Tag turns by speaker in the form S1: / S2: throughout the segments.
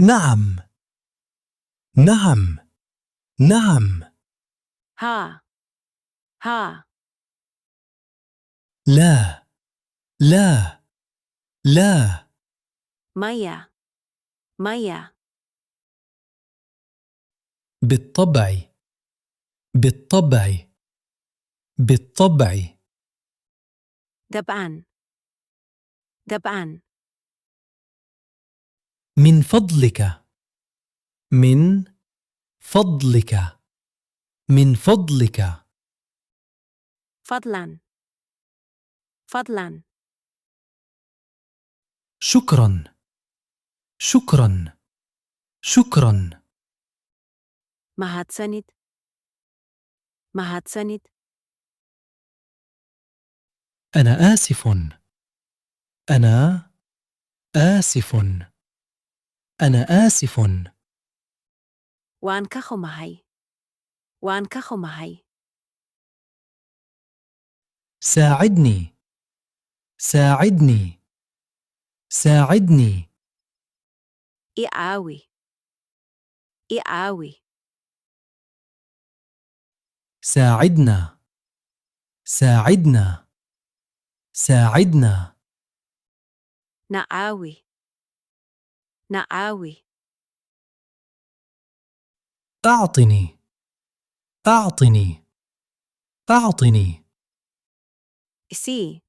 S1: نعم. نعم. نعم.
S2: ها ها
S1: لا. لا. لا.
S2: مية مية
S1: بالطبع. بالطبع. بالطبع.
S2: دبعا دبعا
S1: من فضلك. من فضلك. من فضلك.
S2: فضلا فضلا
S1: شكرا. شكرا. شكرا.
S2: مهاتسنيد مهاتسنيد
S1: أنا آسف. أنا آسف. أنا آسف.
S2: وانكخو مهي وانكخو مهي
S1: ساعدني. ساعدني. ساعدني.
S2: إعاوي إعاوي
S1: ساعدنا. ساعدنا. ساعدنا.
S2: نعاوي نعاوي
S1: أعطني. أعطني. أعطني.
S2: إسي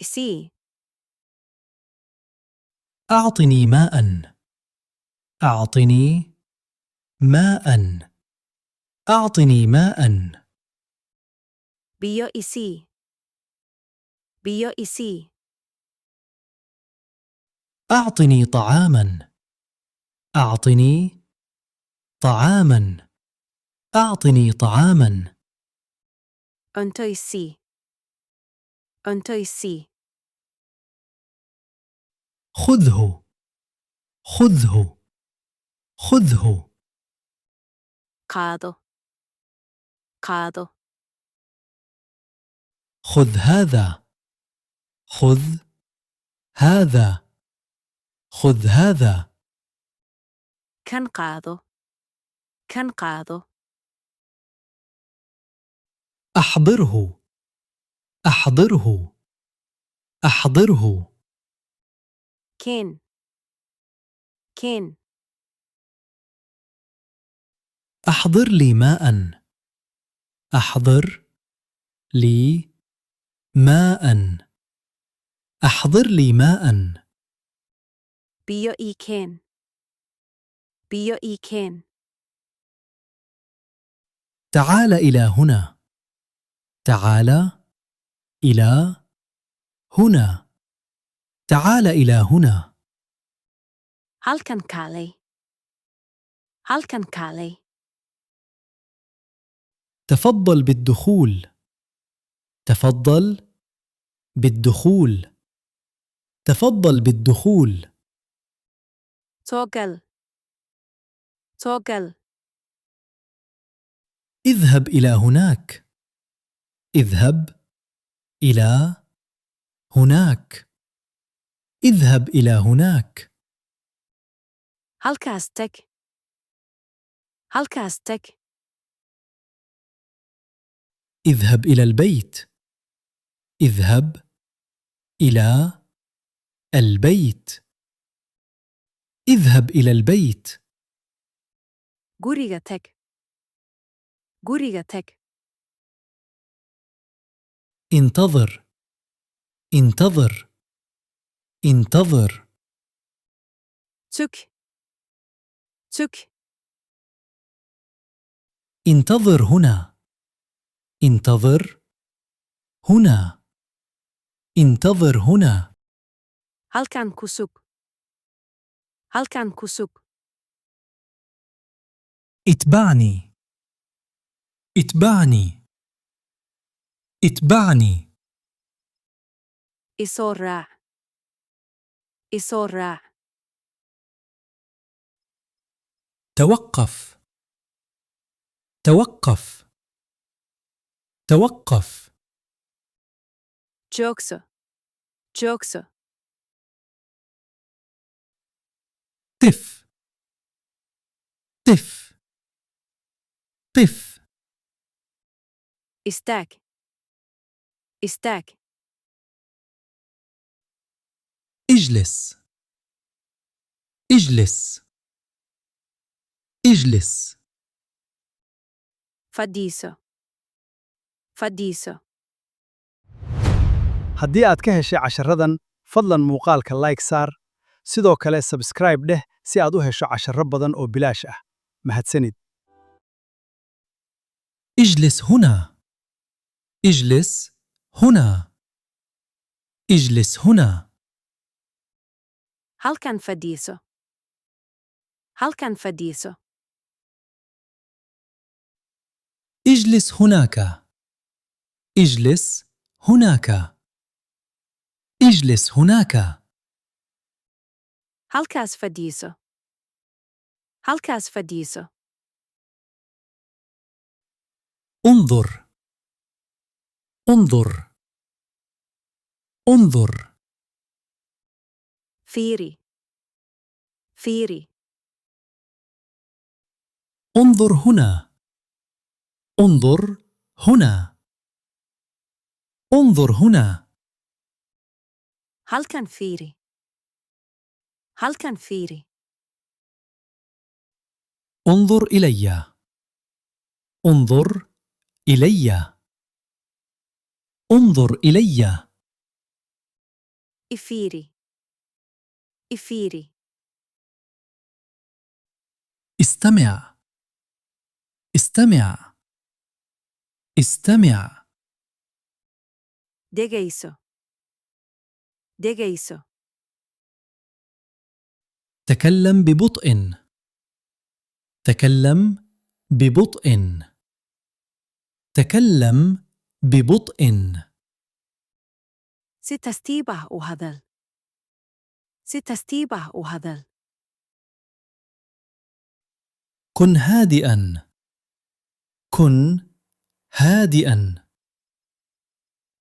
S2: إسي
S1: أعطني ماء. أعطني ماء. أعطني ماء.
S2: بيو إسي بيو إسي
S1: أعطني طعاما. أعطني طعاما. أعطني طعاما.
S2: أنتو إسي أنتو إسي
S1: خذه. خذه. خذه.
S2: قادو قادو
S1: خذ هذا. خذ هذا. خذ هذا.
S2: كان قادو كان قادو
S1: أحضره. أحضره. أحضره.
S2: كين كين
S1: أحضر لي ماء. أحضر لي ماء. أحضر لي ماء.
S2: بيو إي كين بيو إي كين
S1: تعال إلى هنا. تعال إلى هنا. تعال إلى هنا.
S2: هل كان كالي هل كان كالي
S1: تفضل بالدخول. تفضل بالدخول. تفضل بالدخول.
S2: توغل توغل
S1: اذهب إلى هناك. اذهب إلى هناك. اذهب إلى هناك.
S2: هل كاستك هل كاستك
S1: اذهب إلى البيت. اذهب إلى البيت. اذهب إلى البيت.
S2: غوريغتك غوريغتك
S1: انتظر. انتظر. انتظر.
S2: تك تك
S1: انتظر هنا. انتظر هنا. انتظر هنا.
S2: هل كان كسوك هل كان كسوك
S1: اتبعني. اتبعني. اتبعني.
S2: إسورة إسورة
S1: توقف. توقف. توقف.
S2: جوكسو جوكسو
S1: تف تف قف
S2: Istaag. Istaag.
S1: اجلس اجلس اجلس
S2: Fadhiiso. Fadhiiso.
S3: haddii aad ka heshay casharadan fadlan muuqaalka like saar sidoo kale sabscribe dheh si aad u hesho casharro badan oo bilaash ah mahadsanid
S1: اجلس هنا اجلس هنا اجلس هنا
S2: Halkan fadhiiso. Halkan fadhiiso.
S1: اجلس هناك اجلس هناك اجلس هناك
S2: Halkaas fadhiiso. Halkaas fadhiiso.
S1: انظر انظر انظر
S2: Fiiri. Fiiri.
S1: انظر هنا انظر هنا انظر هنا
S2: Halkan fiiri. Halkan fiiri.
S1: انظر إلي انظر إلي انظر إلي
S2: Ifiiri. Ifiiri.
S1: استمع استمع استمع
S2: Dhegayso. Dhegayso.
S1: تكلم ببطء تكلم ببطء تكلم ببطء
S2: Si tartiib ah u hadal. Si tartiib ah u hadal.
S1: كن هادئا كن هادئا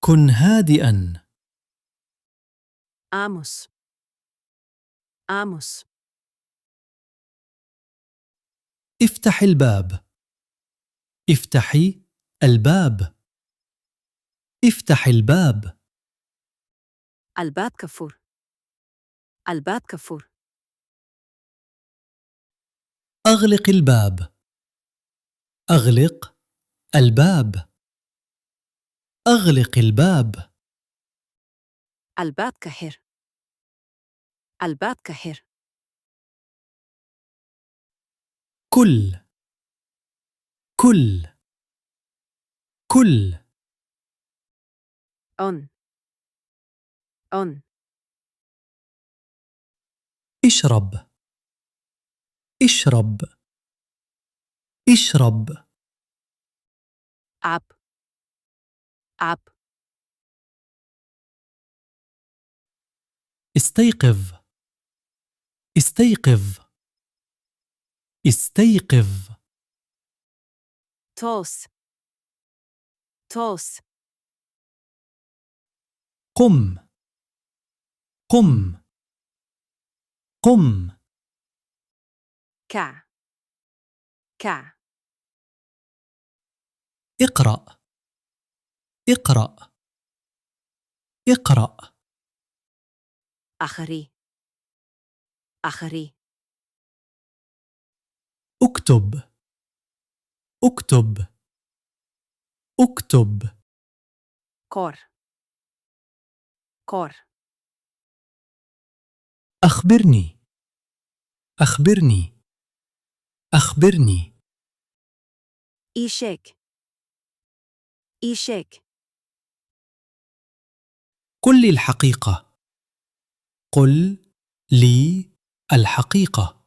S1: كن هادئا
S2: Aamus. Aamus.
S1: افتح الباب افتحي الباب افتح الباب
S2: Albaab ka fur. Albaab ka fur.
S1: أغلق الباب أغلق الباب أغلق الباب
S2: Albaab ka xir. Albaab ka xir.
S1: كل كل كل
S2: On. On.
S1: اشرب اشرب اشرب
S2: Ab. Ab.
S1: استيقظ استيقظ استيقظ
S2: Toos. Toos.
S1: قم قم قم
S2: Ka. Ka.
S1: اقرأ اقرأ اقرأ
S2: Akhri. Akhri.
S1: اكتب اكتب اكتب
S2: Kor. Kor.
S1: أخبرني أخبرني أخبرني
S2: Ishek. Ishek.
S1: قل لي الحقيقة قل لي الحقيقة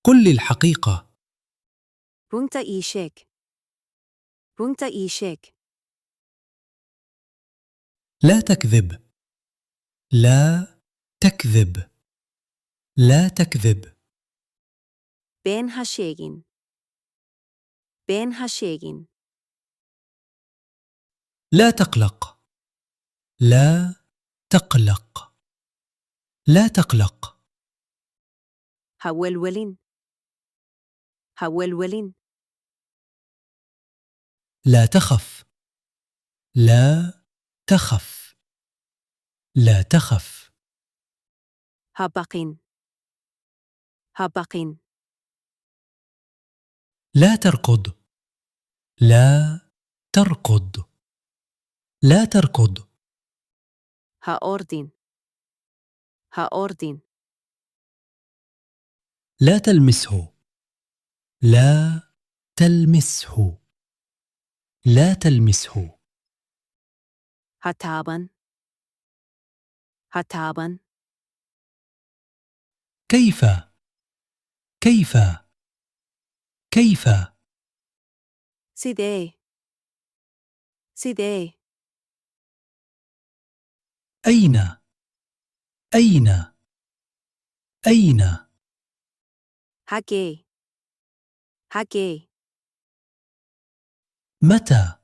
S1: قل لي الحقيقة
S2: Punta ishek. Punta ishek.
S1: لا تكذب لا تكذب لا تكذب
S2: Ben hashegin. Ben hashegin.
S1: لا تقلق لا تقلق لا تقلق
S2: هولولين هولولين
S1: لا تخف. لا تخف. لا تخف.
S2: هبقين هبقين
S1: لا تركض. لا تركض. لا تركض.
S2: هأوردين هأوردين
S1: لا تلمسه. لا تلمسه. لا تلمسه.
S2: هتابن هتابن
S1: كيف؟ كيف؟ كيف؟
S2: سيدي سيدي
S1: أين؟ أين؟ أين؟
S2: هاكي هاكي
S1: متى؟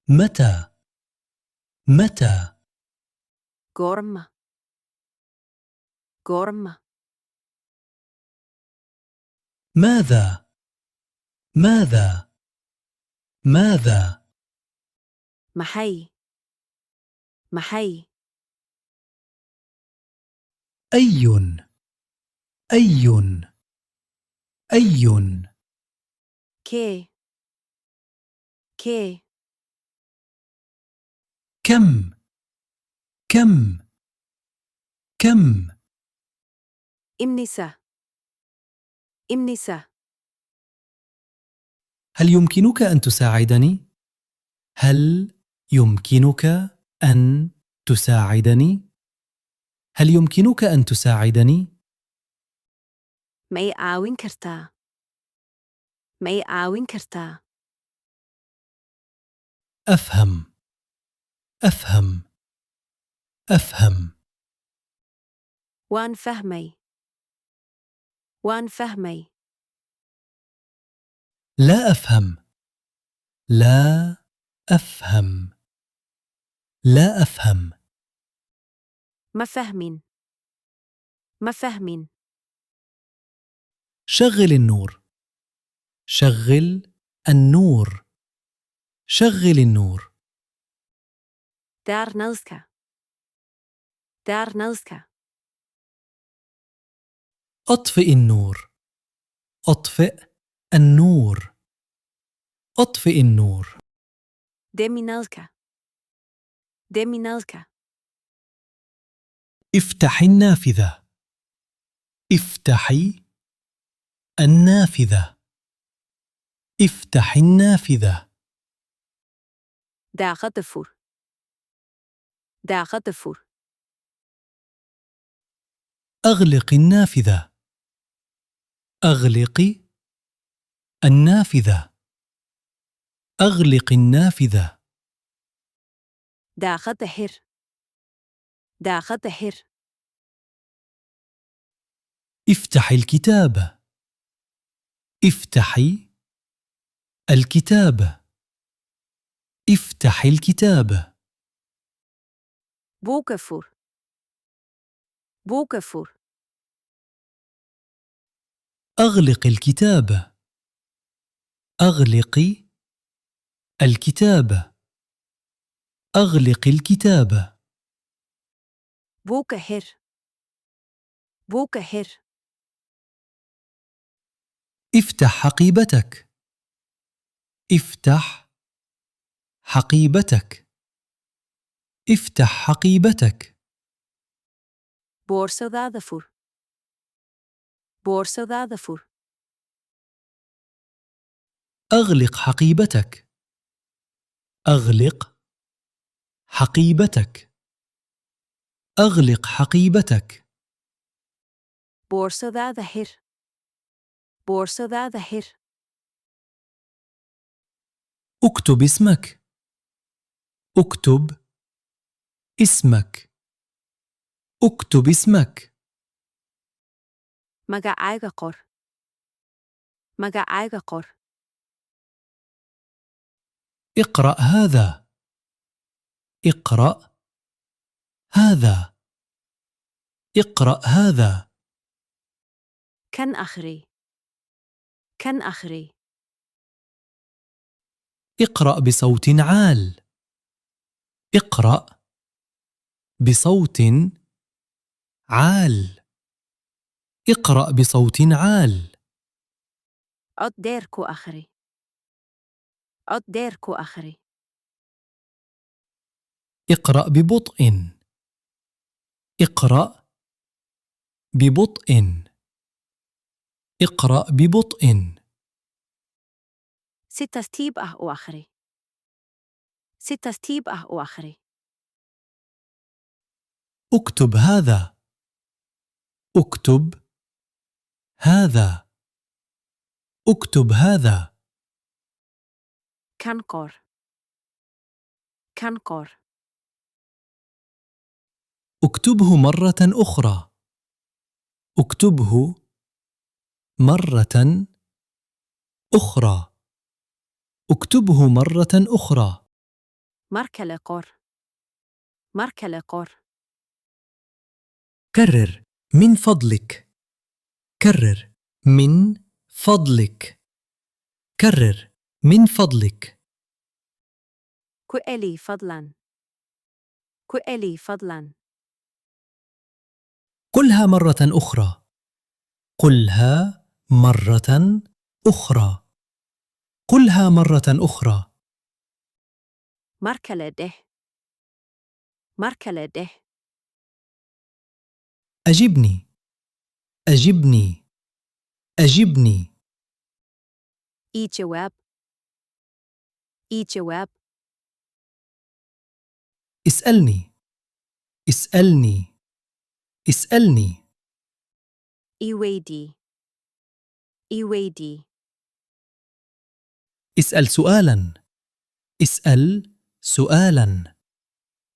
S1: متى؟ متى؟
S2: غورم غورم
S1: ماذا؟ ماذا؟ ماذا؟
S2: محي محي
S1: أي؟ أي؟ أي؟
S2: كي كي
S1: كم؟ كم؟ كم؟
S2: إمنسة إمنسة
S1: هل يمكنك أن تساعدني؟ هل يمكنك أن تساعدني؟ هل يمكنك أن تساعدني؟
S2: ماي آوين كرتا ماي آوين كرتا
S1: أفهم. أفهم. أفهم.
S2: وان فهمي وان فهمي
S1: لا أفهم. لا أفهم. لا أفهم.
S2: ما فهمين ما فهمين
S1: شغل النور. شغل النور. شغل النور.
S2: دار نلسكا دار نلسكا
S1: أطفئ النور. أطفئ النور. أطفئ النور.
S2: دمي نلسكا دمي نلسكا
S1: افتحي النافذة. افتحي النافذة. افتحي النافذة.
S2: دا غدفور دا غدفور
S1: أغلق النافذة. أغلقي النافذة. أغلق النافذة.
S2: دا غدهر دا غدهر
S1: افتحي الكتاب. افتحي الكتاب. افتحي الكتاب.
S2: بوكفور بوكفور
S1: أغلق الكتاب. أغلقي الكتاب. أغلق الكتاب.
S2: بوكهر بوكهر
S1: افتح حقيبتك. افتح حقيبتك. افتح حقيبتك.
S2: بورسو دادفور بورسو دادفور
S1: أغلق حقيبتك. أغلق حقيبتك. أغلق حقيبتك.
S2: بورسو دادهر بورسو دادهر
S1: اكتب اسمك. اكتب اسمك. اكتب اسمك.
S2: مجا آيغا قر مجا آيغا قر
S1: اقرأ هذا. اقرأ هذا. اقرأ هذا.
S2: كان آخري. كان آخري.
S1: اقرأ بصوت عال. اقرأ بصوت عال. اقرأ بصوت عال.
S2: أديركو آخري. أديركو آخري.
S1: اقرأ ببطء. اقرأ ببطء. اقرأ ببطء.
S2: ستستيبه آخري. ستستيبه آخري.
S1: اكتب هذا. اكتب هذا. اكتب هذا.
S2: كنقر. كنقر.
S1: اكتبه مرة أخرى. اكتبه مرة أخرى. اكتبه مرة أخرى.
S2: مركل قر. مركل قر.
S1: كرر من فضلك. كرر من فضلك. كرر من فضلك.
S2: كؤلي فضلاً. كؤلي فضلاً.
S1: قلها مرة أخرى. قلها مرة أخرى. قلها مرة أخرى.
S2: مركل ده. مركل ده.
S1: أجبني. أجبني. أجبني.
S2: إي جواب. إي جواب.
S1: اسألني. اسألني. اسألني.
S2: إي ويدي. إي ويدي.
S1: اسأل سؤالا. اسأل سؤالا.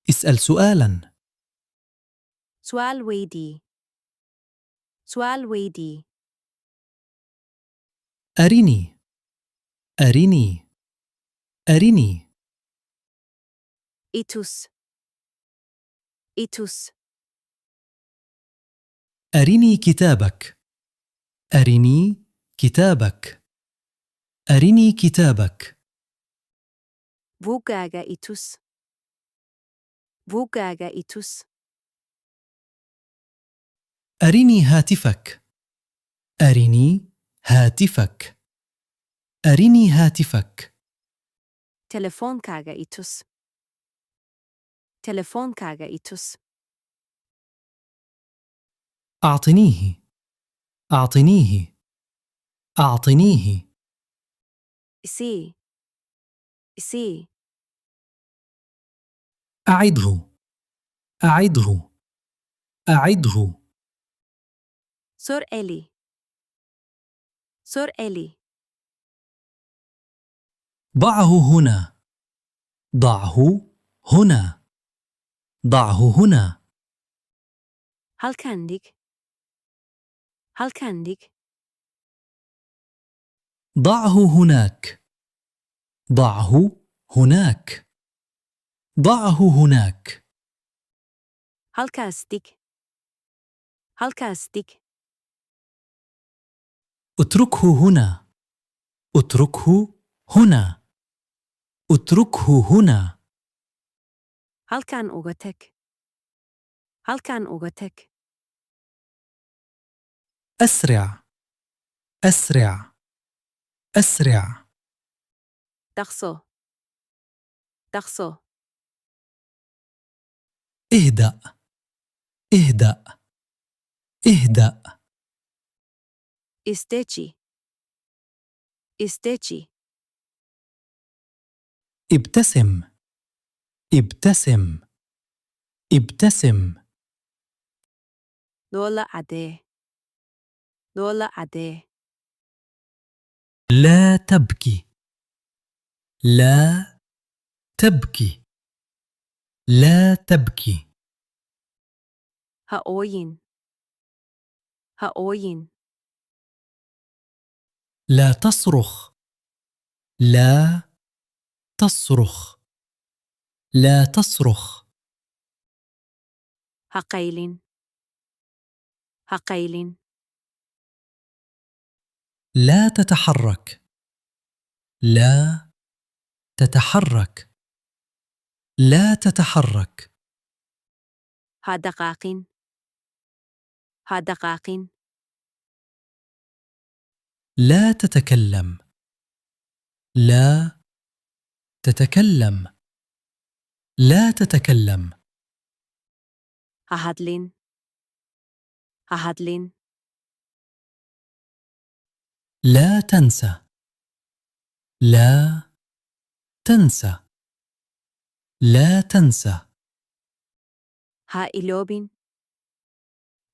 S1: اسأل سؤالا.
S2: سؤال ويدي. سؤال ويدي.
S1: أرني. أرني. أرني.
S2: إيتوس. إيتوس.
S1: أرني كتابك. أرني كتابك. أرني كتابك.
S2: فوغاغا إيتوس. فوغاغا إيتوس.
S1: أرني هاتفك. أرني هاتفك. أرني هاتفك.
S2: تلفون كاغا إيتوس. تلفون كاغا إيتوس.
S1: أعطنيه. أعطنيه. أعطنيه.
S2: إسي. إسي.
S1: أعده. أعده. أعده.
S2: سور إلي. سور إلي.
S1: ضعه هنا. ضعه هنا. ضعه هنا.
S2: هل كانديك؟ هل كانديك؟
S1: ضعه هناك. ضعه هناك. ضعه هناك.
S2: هل كاستيك؟ هل كاستيك؟
S1: اتركه هنا. اتركه هنا. اتركه هنا.
S2: هل كان أوغتك؟ هل كان أوغتك؟
S1: أسرع. أسرع. أسرع.
S2: تغصو. تغصو.
S1: اهدأ. اهدأ. اهدأ.
S2: استيتشي. استيتشي.
S1: ابتسم. ابتسم. ابتسم.
S2: دولا عدي. دولا عدي.
S1: لا تبكي. لا تبكي. لا تبكي.
S2: هأوين. هأوين.
S1: لا تصرخ. لا تصرخ. لا تصرخ.
S2: هقيلين. هقيلين.
S1: لا تتحرك. لا تتحرك. لا تتحرك.
S2: ها دقائق. ها دقائق.
S1: لا تتكلم. لا تتكلم. لا تتكلم.
S2: ها هادلين. ها هادلين.
S1: لا تنسى. لا تنسى. لا تنسى.
S2: ها إلوبين.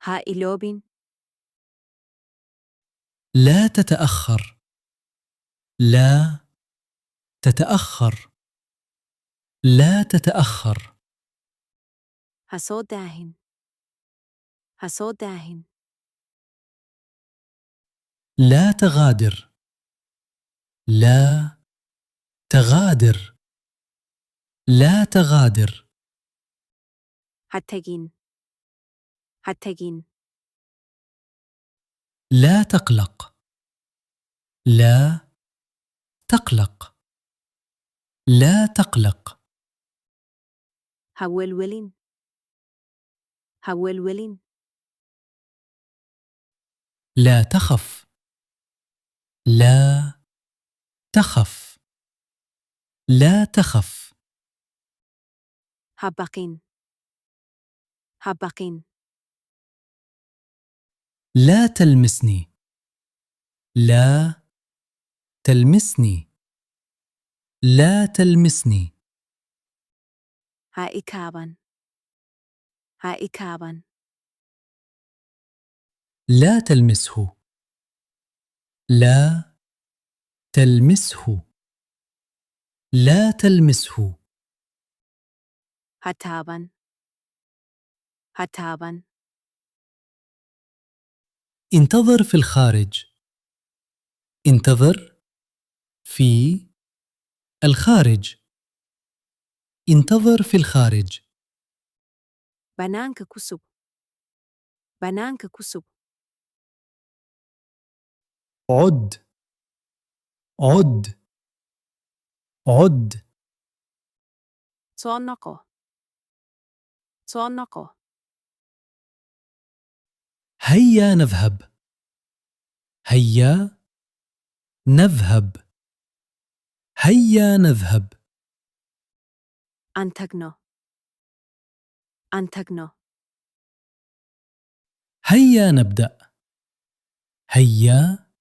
S2: ها إلوبين.
S1: لا تتأخر. لا تتأخر. لا تتأخر.
S2: ها سوداهن. ها سوداهن.
S1: لا تغادر. لا تغادر. لا تغادر.
S2: هتجين. هتجين.
S1: لا تقلق. لا تقلق. لا تقلق.
S2: هولولين. هولولين.
S1: لا تخف. لا تخف. لا تخف.
S2: هبقين. هبقين.
S1: لا تلمسني. لا تلمسني. لا تلمسني.
S2: ها إكابان. ها إكابان.
S1: لا تلمسه. لا تلمسه. لا تلمسه.
S2: هتابان. هتابان.
S1: انتظر في الخارج. انتظر في الخارج. انتظر في الخارج.
S2: بنانك كسب. بنانك كسب.
S1: عد. عد. عد.
S2: صنقه. صنقه.
S1: هيا نذهب. هيا نذهب. هيا نذهب.
S2: أنتجنا. أنتجنا.
S1: هيا نبدأ. هيا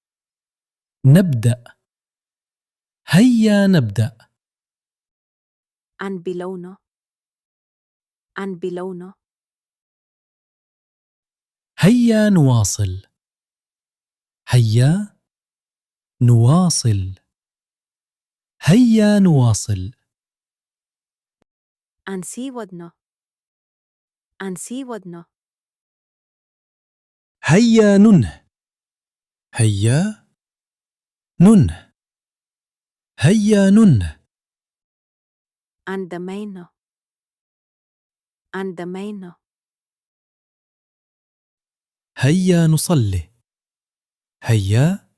S1: نبدأ. هيا نبدأ.
S2: أن بلونه. أن بلونه.
S1: هيا نواصل. هيا نواصل. هيا نواصل.
S2: أنسي ودنا. أنسي ودنا.
S1: هيا ننه. هيا ننه. هيا ننه.
S2: أندمينا. أندمينا.
S1: هيا نصلي. هيا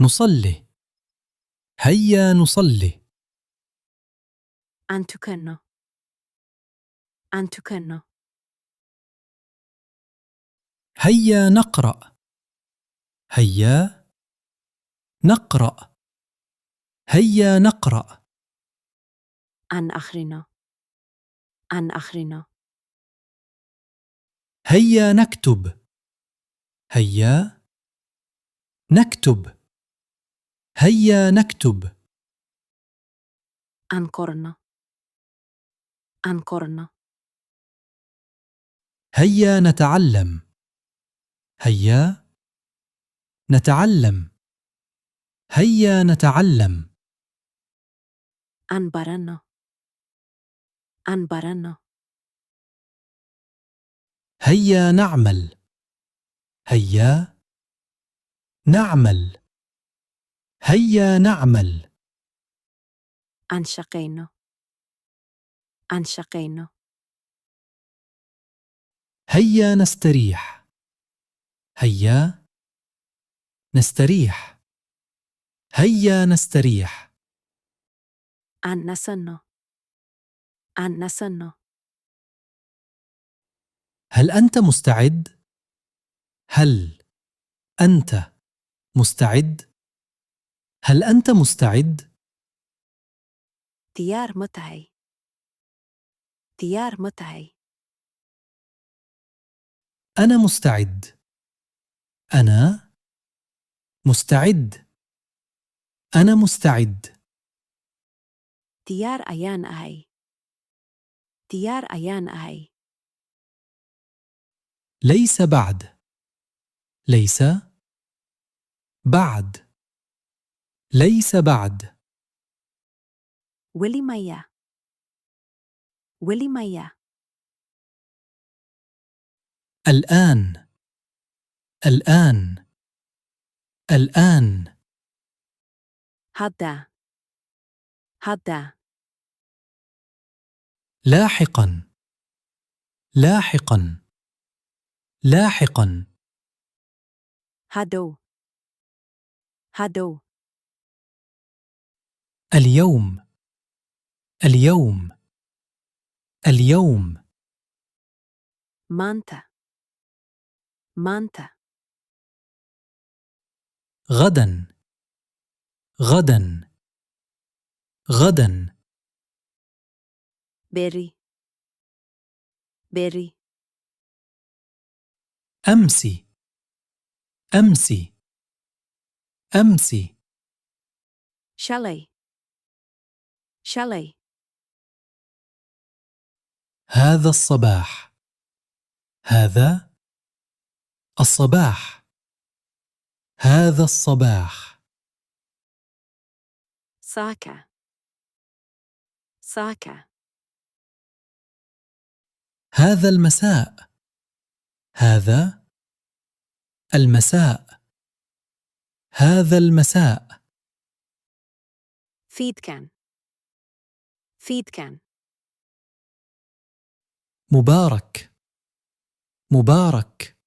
S1: نصلي. هيا نصلي.
S2: أن تكنا. أن تكنا.
S1: هيا نقرأ. هيا نقرأ. هيا نقرأ.
S2: أن أخرنا. أن أخرنا.
S1: هيا نكتب. هيا نكتب. هيا نكتب.
S2: أنقرنا. أنقرنا.
S1: هيا نتعلم. هيا نتعلم. هيا نتعلم.
S2: أنبرنا. أنبرنا.
S1: هيا نعمل. هيا نعمل. هيا نعمل.
S2: أنشقينا. أنشقينا.
S1: هيا نستريح. هيا نستريح. هيا نستريح.
S2: أن نسنو. أن نسنو.
S1: هل أنت مستعد؟ هل أنت مستعد؟ هل أنت مستعد؟
S2: تيار متعي. تيار متعي.
S1: أنا مستعد. أنا مستعد. أنا مستعد.
S2: تيار أيان أهي. تيار أيان أهي.
S1: ليس بعد. ليس بعد. ليس بعد.
S2: ولي ميا. ولي ميا.
S1: الآن. الآن. الآن.
S2: هدا. هدا.
S1: لاحقا. لاحقا. لاحقا.
S2: هدو. هدو.
S1: اليوم. اليوم. اليوم.
S2: مانتا. مانتا.
S1: غدا. غدا. غدا.
S2: بيري. بيري.
S1: أمس. أمس. أمس.
S2: شالي. شالي.
S1: هذا الصباح. هذا الصباح. هذا الصباح.
S2: ساكا. ساكا.
S1: هذا المساء. هذا المساء. هذا المساء.
S2: فيد كان. فيد كان.
S1: مبارك. مبارك.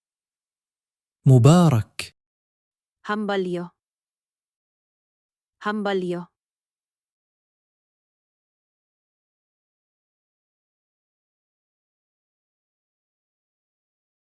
S1: مبارك.
S2: همبليو. همبليو.